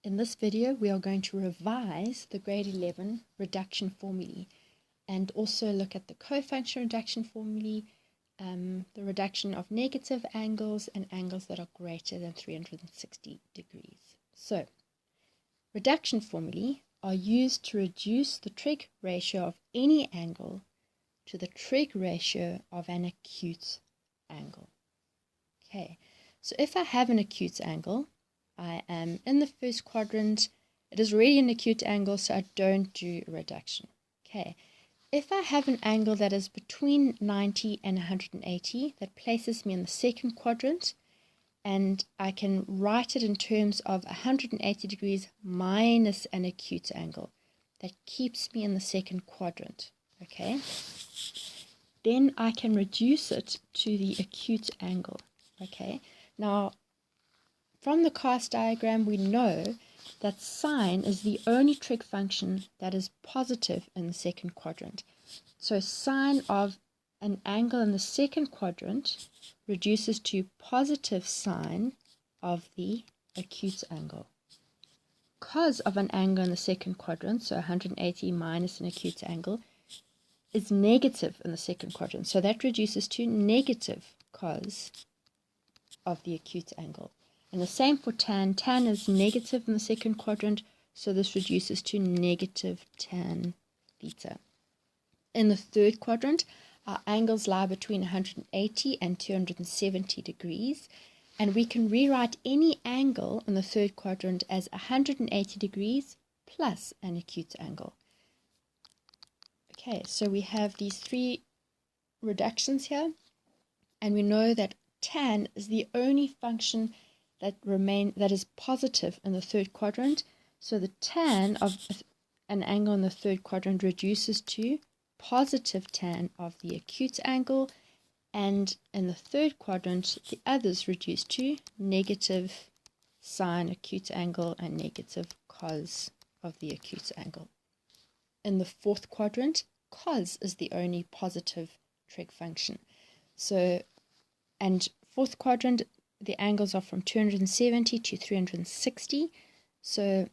In this video, we are going to revise the grade 11 reduction formulae and also look at the cofunction reduction formulae, the reduction of negative angles and angles that are greater than 360 degrees. So, reduction formulae are used to reduce the trig ratio of any angle to the trig ratio of an acute angle. Okay, so if I have an acute angle, I am in the first quadrant. It is already an acute angle, so I don't do a reduction. Okay, if I have an angle that is between 90 and 180, that places me in the second quadrant, and I can write it in terms of 180 degrees minus an acute angle. That keeps me in the second quadrant. Okay, then I can reduce it to the acute angle. Okay, now from the cast diagram, we know that sine is the only trig function that is positive in the second quadrant. So sine of an angle in the second quadrant reduces to positive sine of the acute angle. Cos of an angle in the second quadrant, so 180 minus an acute angle, is negative in the second quadrant. So that reduces to negative cos of the acute angle. And the same for tan. Tan is negative in the second quadrant, so this reduces to negative tan theta. In the third quadrant, our angles lie between 180 and 270 degrees, and we can rewrite any angle in the third quadrant as 180 degrees plus an acute angle. Okay, so we have these three reductions here, and we know that tan is the only function that is positive in the third quadrant. So the tan of an angle in the third quadrant reduces to positive tan of the acute angle, and in the third quadrant the others reduce to negative sine acute angle and negative cos of the acute angle. In the fourth quadrant, cos is the only positive trig function. So, and fourth quadrant, the angles are from 270 to 360. So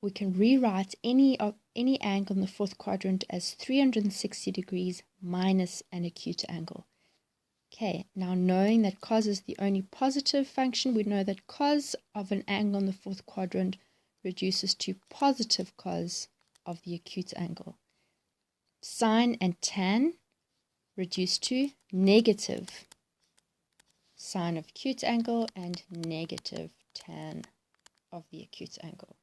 we can rewrite any angle in the fourth quadrant as 360 degrees minus an acute angle. Okay, now knowing that cos is the only positive function, we know that cos of an angle in the fourth quadrant reduces to positive cos of the acute angle. Sine and tan reduce to negative sine of acute angle and negative tan of the acute angle.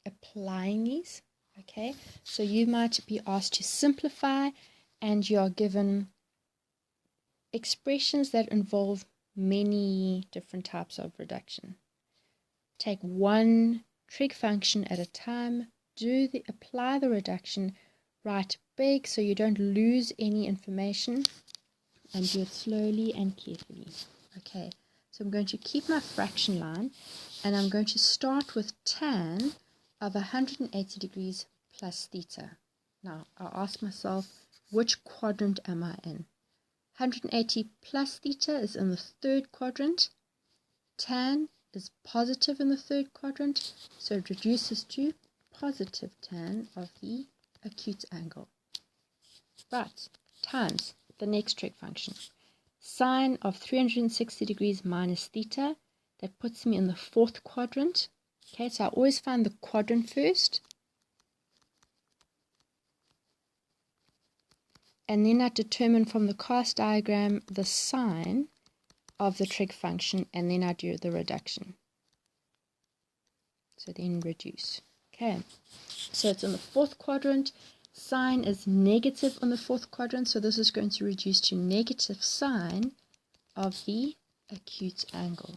Applying these, okay, so you might be asked to simplify, and you are given expressions that involve many different types of reduction. Take one trig function at a time, apply the reduction, write big so you don't lose any information, and do it slowly and carefully. Okay, so I'm going to keep my fraction line, and I'm going to start with tan of 180 degrees plus theta. Now I'll ask myself, which quadrant am I in? 180 plus theta is in the third quadrant. Tan is positive in the third quadrant, so it reduces to positive tan of the acute angle. Right, times the next trig function. Sine of 360 degrees minus theta, that puts me in the fourth quadrant. Okay, so I always find the quadrant first, and then I determine from the cast diagram the sign of the trig function, and then I do the reduction. So then reduce. Okay, so it's in the fourth quadrant. Sine is negative on the fourth quadrant, so this is going to reduce to negative sine of the acute angle.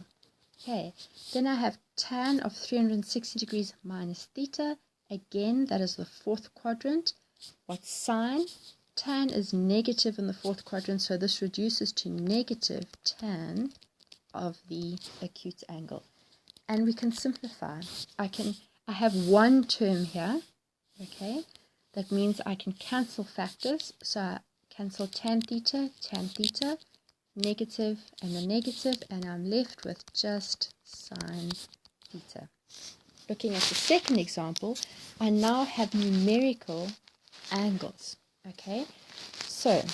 Okay, then I have tan of 360 degrees minus theta. Again, that is the fourth quadrant. What's sine? Tan is negative in the fourth quadrant, so this reduces to negative tan of the acute angle. And we can simplify. I have one term here, okay? That means I can cancel factors. So I cancel tan theta, negative, and the negative, and I'm left with just sine theta. Looking at the second example, I now have numerical angles. Okay, so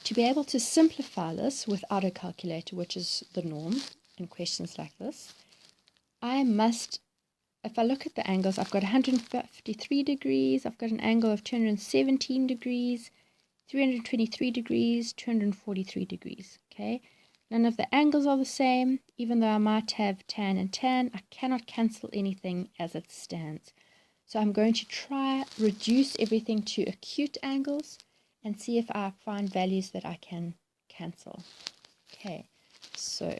to be able to simplify this without a calculator, which is the norm in questions like this, I must, if I look at the angles, I've got 153 degrees, I've got an angle of 217 degrees, 323 degrees, 243 degrees. Okay, none of the angles are the same. Even though I might have tan and tan, I cannot cancel anything as it stands. So I'm going to try reduce everything to acute angles and see if I find values that I can cancel. Okay, so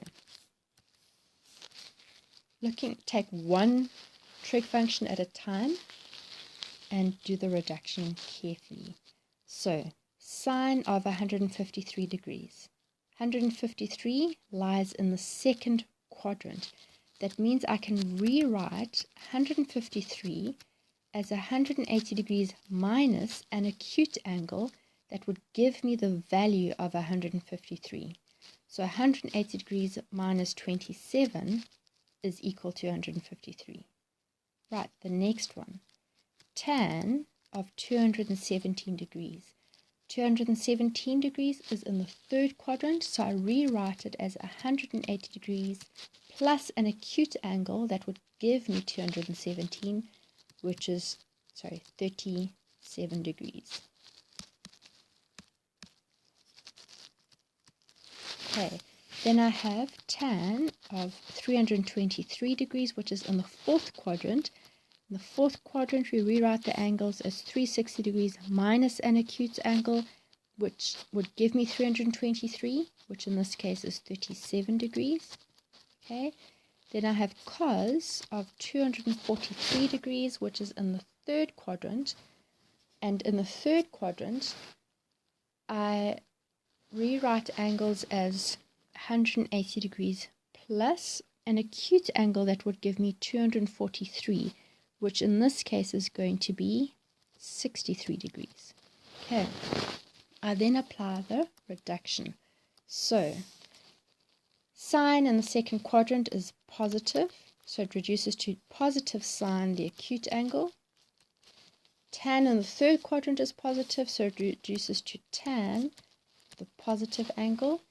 take one trig function at a time and do the reduction carefully. So sine of 153 degrees. 153 lies in the second quadrant. That means I can rewrite 153 as 180 degrees minus an acute angle that would give me the value of 153. So 180 degrees minus 27 is equal to 153. Right, the next one. Tan of 217 degrees. 217 degrees is in the third quadrant, so I rewrite it as 180 degrees plus an acute angle that would give me 217, which is, 37 degrees. Okay, then I have tan of 323 degrees, which is in the fourth quadrant. In the fourth quadrant, we rewrite the angles as 360 degrees minus an acute angle, which would give me 323, which in this case is 37 degrees. Okay, then I have cos of 243 degrees, which is in the third quadrant. And in the third quadrant, I rewrite angles as 180 degrees plus an acute angle that would give me 243, which in this case is going to be 63 degrees. Okay, I then apply the reduction. So sine in the second quadrant is positive, so it reduces to positive sine the acute angle. Tan in the third quadrant is positive, so it reduces to tan the positive angle.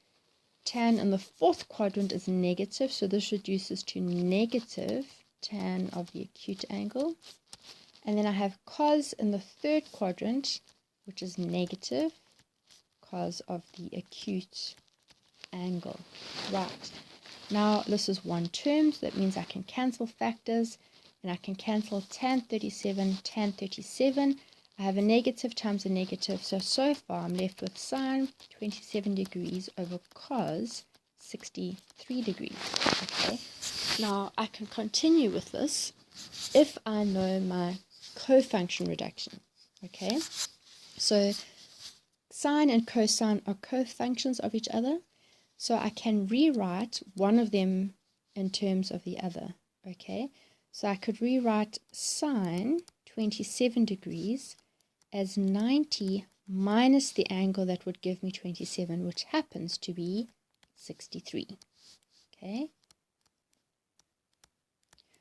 Tan in the fourth quadrant is negative, so this reduces to negative tan of the acute angle. And then I have cos in the third quadrant, which is negative cos of the acute angle. Right, now this is one term, so that means I can cancel factors, and I can cancel tan 37, tan 37. I have a negative times a negative, so far I'm left with sine 27 degrees over cos 63 degrees. Okay, now I can continue with this if I know my cofunction reduction. Okay, so sine and cosine are cofunctions of each other, so I can rewrite one of them in terms of the other. Okay, so I could rewrite sine 27 degrees as 90 minus the angle that would give me 27, which happens to be 63. Okay,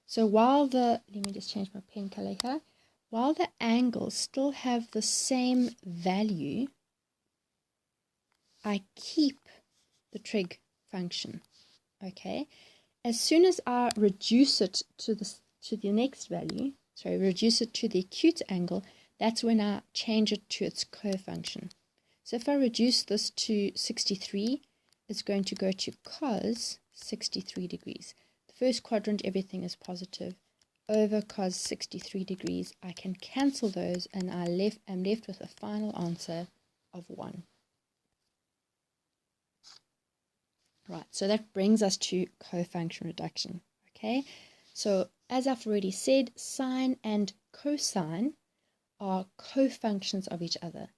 so let me just change my pen color here. While the angles still have the same value, I keep the trig function. Okay, as soon as I reduce it to the next value, reduce it to the acute angle, that's when I change it to its cofunction. So if I reduce this to 63, it's going to go to cos 63 degrees. The first quadrant, everything is positive. Over cos 63 degrees, I can cancel those, and I'm left with a final answer of 1. Right, so that brings us to cofunction reduction. Okay, so as I've already said, sine and cosine are cofunctions of each other.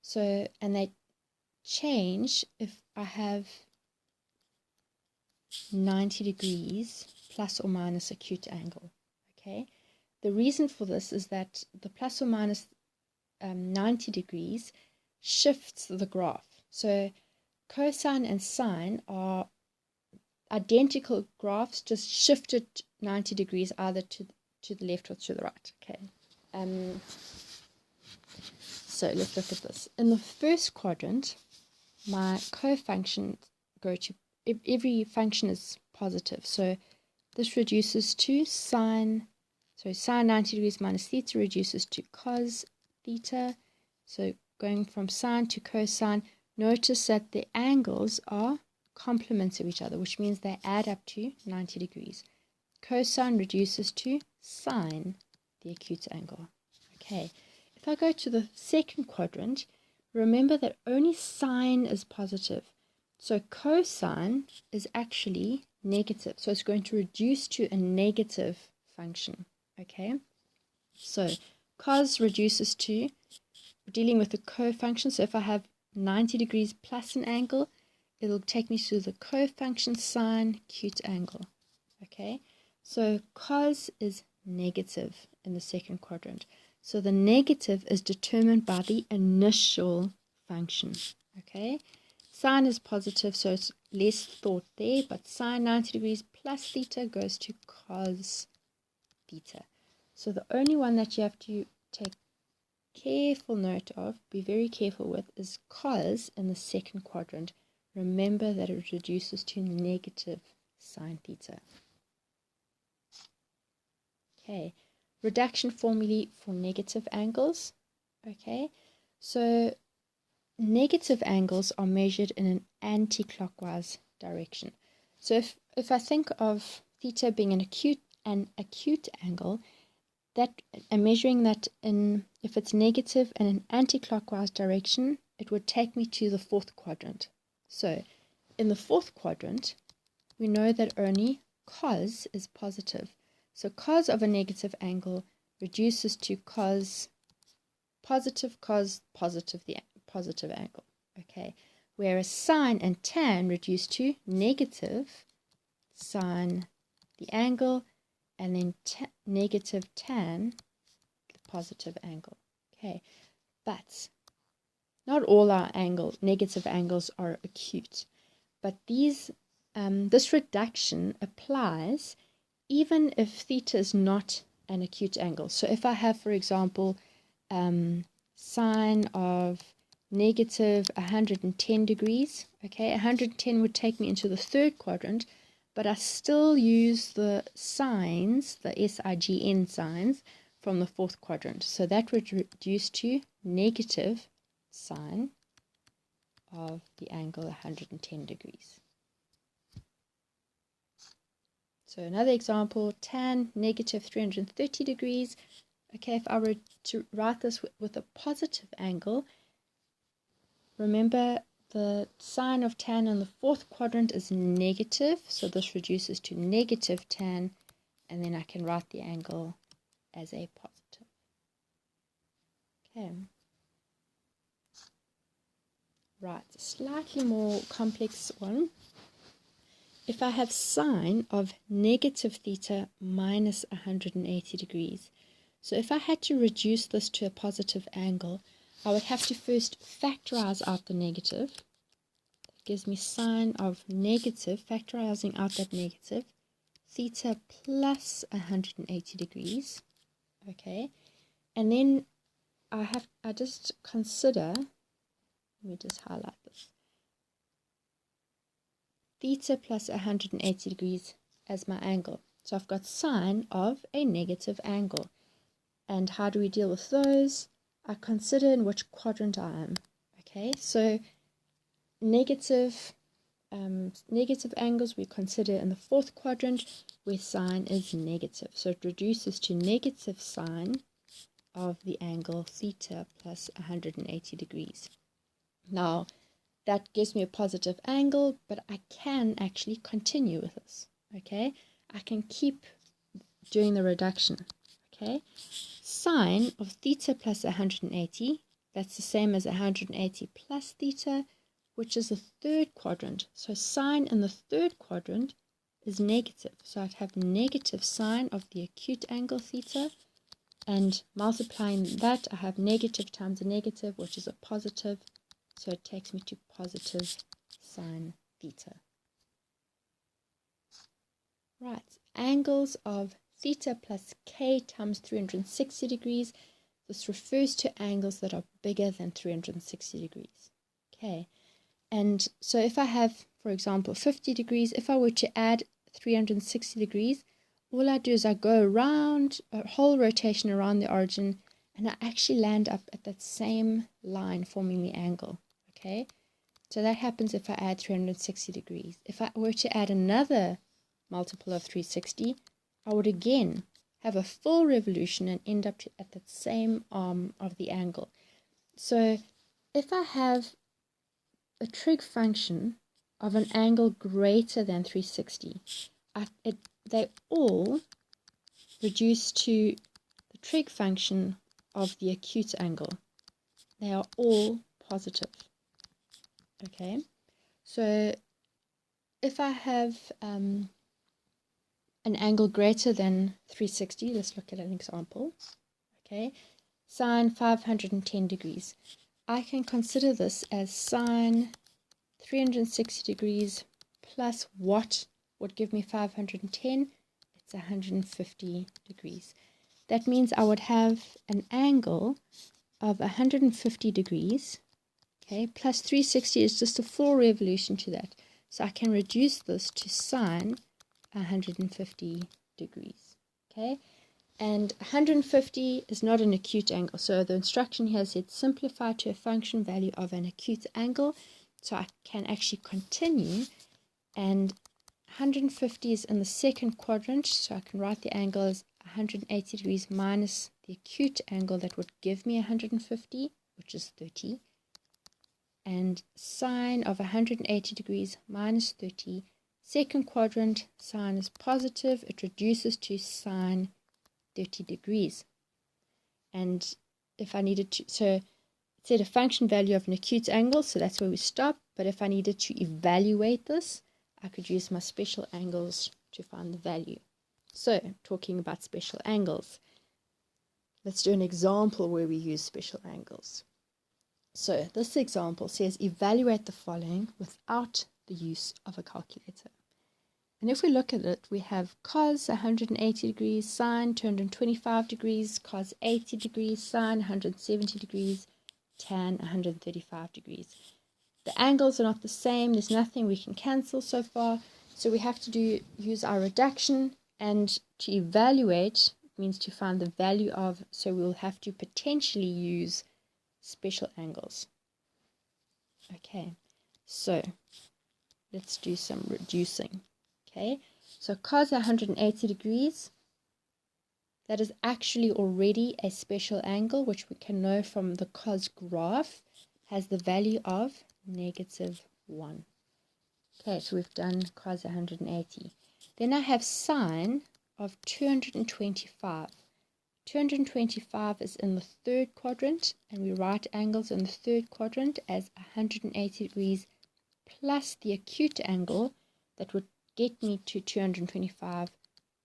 So, and they change if I have 90 degrees plus or minus acute angle. Okay, the reason for this is that the plus or minus 90 degrees shifts the graph. So cosine and sine are identical graphs, just shifted 90 degrees either to the left or to the right. Okay. So let's look at this. In the first quadrant, my cofunctions go to, every function is positive. So this reduces to sine 90 degrees minus theta reduces to cos theta. So going from sine to cosine, notice that the angles are complements of each other, which means they add up to 90 degrees. Cosine reduces to sine, the acute angle. Okay, if I go to the second quadrant, remember that only sine is positive. So cosine is actually negative. So it's going to reduce to a negative function. Okay, so cos reduces to, dealing with the cofunction. So if I have 90 degrees plus an angle, it'll take me to the cofunction sine acute angle. Okay, so cos is negative in the second quadrant. So the negative is determined by the initial function. Okay, sine is positive, so it's less thought there, but sine 90 degrees plus theta goes to cos theta. So the only one that you have to take careful note of, be very careful with, is cos in the second quadrant. Remember that it reduces to negative sine theta. Okay, reduction formulae for negative angles. Okay, so negative angles are measured in an anti-clockwise direction. So if I think of theta being an acute angle, that and measuring that in, if it's negative in an anti-clockwise direction, it would take me to the fourth quadrant. So in the fourth quadrant, we know that only cos is positive. So cos of a negative angle reduces to cos positive, the positive angle. Okay, whereas sine and tan reduce to negative sine the angle, and then negative tan the positive angle. Okay, but not all our negative angles are acute, but this reduction applies even if theta is not an acute angle. So if I have, for example, sine of negative 110 degrees, okay, 110 would take me into the third quadrant, but I still use the signs, the SIGN signs, from the fourth quadrant. So that would reduce to negative sine of the angle 110 degrees. So another example, tan negative 330 degrees. Okay, if I were to write this with a positive angle, remember the sine of tan in the fourth quadrant is negative, so this reduces to negative tan, and then I can write the angle as a positive. Okay. Right, a slightly more complex one. If I have sine of negative theta minus 180 degrees, so if I had to reduce this to a positive angle, I would have to first factorize out the negative. That gives me sine of negative, factorizing out that negative, theta plus 180 degrees. Okay, and then I just consider, let me just highlight this, theta plus 180 degrees as my angle. So I've got sine of a negative angle. And how do we deal with those? I consider in which quadrant I am. Okay, so negative angles we consider in the fourth quadrant where sine is negative. So it reduces to negative sine of the angle theta plus 180 degrees. Now, that gives me a positive angle, but I can actually continue with this. Okay, I can keep doing the reduction. Okay, sine of theta plus 180, that's the same as 180 plus theta, which is the third quadrant. So sine in the third quadrant is negative. So I'd have negative sine of the acute angle theta, and multiplying that, I have negative times a negative, which is a positive. So it takes me to positive sine theta. Right, angles of theta plus k times 360 degrees. This refers to angles that are bigger than 360 degrees. Okay, and so if I have, for example, 50 degrees, if I were to add 360 degrees, all I do is I go around a whole rotation around the origin, and I actually land up at that same line forming the angle. Okay, so that happens if I add 360 degrees. If I were to add another multiple of 360, I would again have a full revolution and end up at that same arm of the angle. So if I have a trig function of an angle greater than 360, they all reduce to the trig function of the acute angle. They are all positive. Okay, so if I have an angle greater than 360, let's look at an example. Okay, sine 510 degrees. I can consider this as sine 360 degrees plus what would give me 510? It's 150 degrees. That means I would have an angle of 150 degrees, okay, plus 360 is just a full revolution to that. So I can reduce this to sine 150 degrees, okay? And 150 is not an acute angle. So the instruction here said simplify to a function value of an acute angle. So I can actually continue, and 150 is in the second quadrant, so I can write the angle as 180 degrees minus the acute angle that would give me 150, which is 30. And sine of 180 degrees minus 30, second quadrant, sine is positive, it reduces to sine 30 degrees. And if I needed to, so it said a function value of an acute angle, so that's where we stop. But if I needed to evaluate this, I could use my special angles to find the value. So, talking about special angles, let's do an example where we use special angles. So, this example says evaluate the following without the use of a calculator. And if we look at it, we have cos 180 degrees, sine 225 degrees, cos 80 degrees, sine 170 degrees, tan 135 degrees. The angles are not the same. There's nothing we can cancel so far. So we have to use our reduction, and to evaluate means to find the value of, so we'll have to potentially use special angles. Okay, so let's do some reducing. Okay, so cos 180 degrees, that is actually already a special angle, which we can know from the cos graph has the value of -1. Okay, so we've done cos 180. Then I have sine of 225. 225 is in the third quadrant, and we write angles in the third quadrant as 180 degrees plus the acute angle that would get me to 225,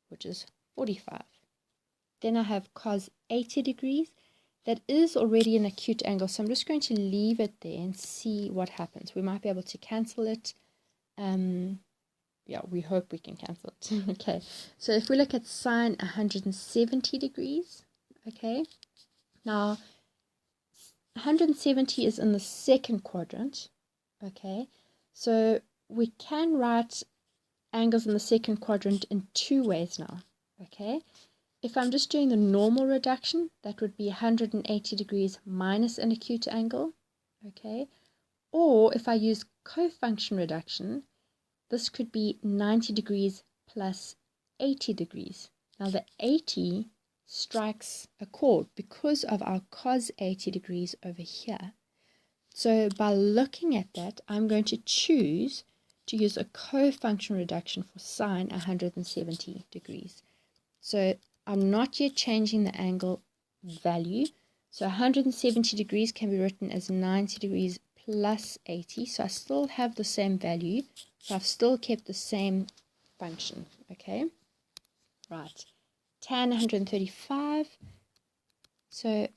which is 45. Then I have cos 80 degrees. That is already an acute angle, so I'm just going to leave it there and see what happens. We might be able to cancel it. Yeah, we hope we can cancel it. Okay, so if we look at sine 170 degrees, okay, now 170 is in the second quadrant, okay, so we can write angles in the second quadrant in two ways now, okay. If I'm just doing the normal reduction, that would be 180 degrees minus an acute angle, okay, or if I use cofunction reduction, this could be 90 degrees plus 80 degrees. Now the 80 strikes a chord because of our cos 80 degrees over here. So by looking at that, I'm going to choose to use a cofunction reduction for sine 170 degrees. So I'm not yet changing the angle value. So 170 degrees can be written as 90 degrees plus 80. So I still have the same value. So I've still kept the same function, okay? Right, tan 135. So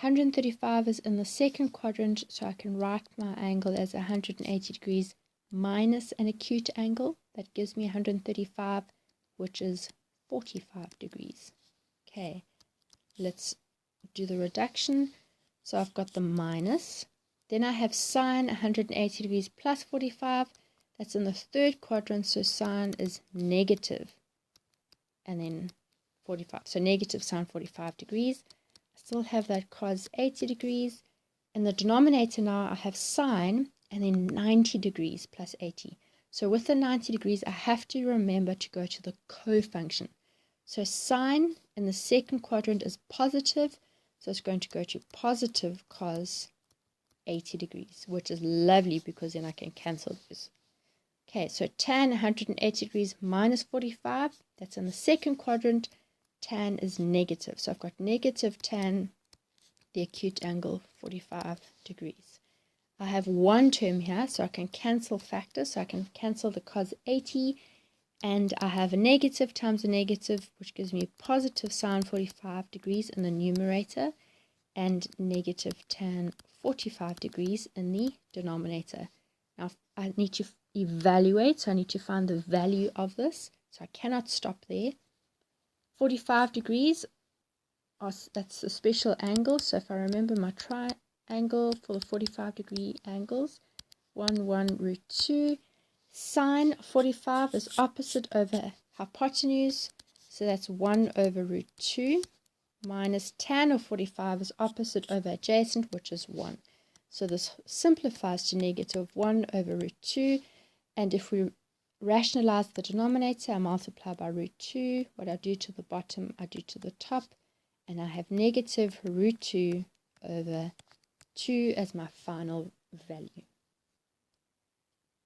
135 is in the second quadrant, so I can write my angle as 180 degrees minus an acute angle. That gives me 135, which is 45 degrees. Okay, let's do the reduction. So I've got the minus. Then I have sine 180 degrees plus 45. That's in the third quadrant, so sine is negative. And then 45. So negative sine 45 degrees. I still have that cos 80 degrees. In the denominator now I have sine and then 90 degrees plus 80. So with the 90 degrees I have to remember to go to the co-function. So sine in the second quadrant is positive. So it's going to go to positive cos 80 degrees, which is lovely because then I can cancel this. Okay, so tan 180 degrees minus 45. That's in the second quadrant. Tan is negative. So I've got negative tan, the acute angle, 45 degrees. I have one term here, so I can cancel factors. So I can cancel the cos 80, and I have a negative times a negative, which gives me positive sine 45 degrees in the numerator, and negative tan 45 degrees in the denominator. Now I need to evaluate, so I need to find the value of this. So I cannot stop there. 45 degrees, that's a special angle. So if I remember my triangle for the 45 degree angles, 1 root 2. Sine 45 is opposite over hypotenuse, so that's 1 over root 2, minus tan of 45 is opposite over adjacent, which is 1. So this simplifies to negative 1 over root 2, and if we rationalize the denominator, I multiply by root 2. What I do to the bottom, I do to the top, and I have negative root 2 over 2 as my final value.